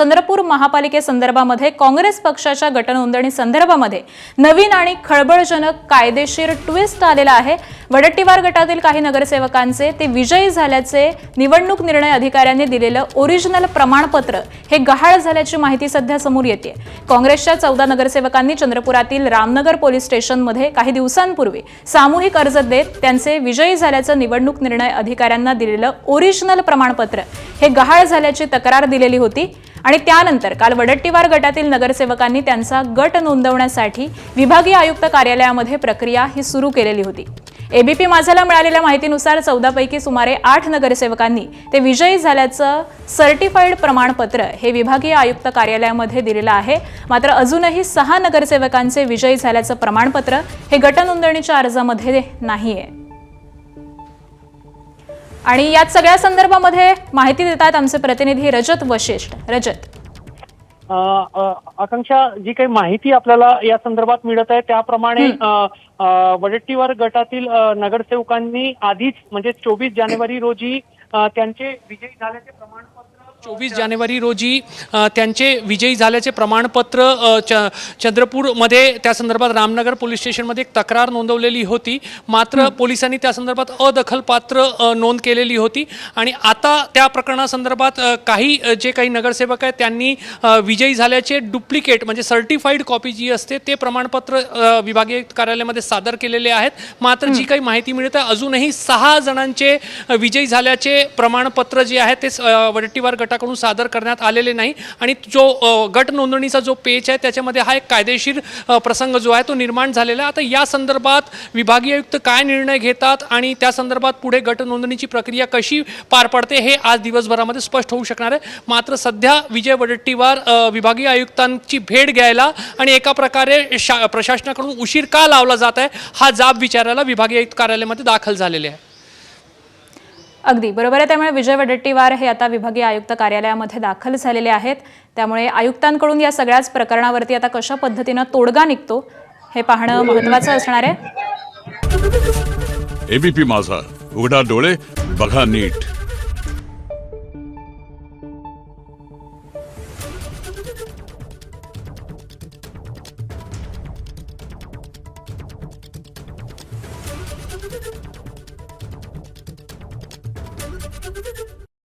चंद्रपूर महापालिकेसंदर्भामध्ये काँग्रेस पक्षाच्या गटनोंदणी संदर्भामध्ये नवीन आणि खळबळजनक कायदेशीर ट्विस्ट आलेला आहे। वडट्टीवार गटातील काही नगरसेवकांचे ते विजयी झाल्याचे निवडणूक निर्णय अधिकाऱ्यांनी दिलेलं ओरिजिनल प्रमाणपत्र हे गहाळ झाल्याची माहिती सध्या समोर येते। काँग्रेसच्या 14 नगरसेवकांनी चंद्रपुरातील रामनगर पोलीस स्टेशनमध्ये काही दिवसांपूर्वी सामूहिक अर्ज देत त्यांचे विजयी झाल्याचं निवडणूक निर्णय अधिकाऱ्यांना दिलेलं ओरिजिनल प्रमाणपत्र हे गहाळ झाल्याची तक्रार दिलेली होती आणि त्यानंतर काल वडट्टीवार गटातील नगरसेवकांनी त्यांचा गट नोंदवण्यासाठी विभागीय आयुक्त कार्यालयामध्ये प्रक्रिया ही सुरू केलेली होती। एबीपी माझाला मिळालेल्या माहितीनुसार 14 पैकी सुमारे 8 नगरसेवकांनी ते विजयी झाल्याचं सर्टिफाईड प्रमाणपत्र हे विभागीय आयुक्त कार्यालयामध्ये दिलेलं आहे। मात्र अजूनही 6 नगरसेवकांचे विजयी झाल्याचं प्रमाणपत्र हे गटनोंदणीच्या अर्जामध्ये नाहीये। आणि यात सगळ्या संदर्भामध्ये माहिती देतात आमचे प्रतिनिधी रजत वशिष्ठ। रजत, आकांक्षा, जी काही माहिती आपल्याला या संदर्भात मिळत आहे त्याप्रमाणे वडट्टीवार गटातील नगरसेवकांनी आधीच म्हणजे 24 जानेवारी रोजी त्यांचे विजयी झाल्याचे प्रमाणपत्र 24 जानेवारी रोजी त्यांचे विजयी झाल्याचे प्रमाणपत्र चंद्रपूरमध्ये त्या संदर्भात रामनगर पोलीस स्टेशनमध्ये एक तक्रार नोंदवलेली होती। मात्र पोलिसांनी त्या संदर्भात अदखलपात्र नोंद केलेली होती आणि आता त्या प्रकरणासंदर्भात काही नगरसेवक आहेत त्यांनी विजयी झाल्याचे डुप्लिकेट म्हणजे सर्टिफाईड कॉपी जी असते ते प्रमाणपत्र विभागीय कार्यालयामध्ये सादर केलेले आहेत। मात्र जी काही माहिती मिळते अजूनही 6 जणांचे विजयी झाल्याचे प्रमाणपत्र जे आहे ते वडट्टीवार गटाकडून सादर करण्यात आलेले नाही आणि जो गट नोंदणीचा जो पेज आहे त्याच्यामध्ये हा एक कायदेशीर प्रसंग जो आहे तो निर्माण झालेला आहे। आता या संदर्भात विभागीय आयुक्त काय निर्णय घेतात आणि त्या संदर्भात पुढे गट नोंदणीची प्रक्रिया कशी पार पडते हे आज दिवसभरामध्ये स्पष्ट होऊ शकणार आहे। मात्र सध्या विजय वडट्टीवार विभागीय आयुक्तांची भेट घ्यायला आणि एका प्रकारे प्रशासनाकडून उशीर का लावला जात आहे हा जाब विचारायला विभागीय आयुक्त कार्यालयामध्ये दाखल झालेले आहे। अगदी बरोबर आहे। त्यामुळे विजय वडट्टीवार हे आता विभागीय आयुक्त कार्यालयामध्ये दाखल झालेले आहेत। त्यामुळे आयुक्तांकडून या सगळ्याच प्रकरणावरती आता कशा पद्धतीने तोडगा निघतो हे पाहणं महत्त्वाचं असणार आहे। एबीपी माझा, उघडा डोळे बघा नीट।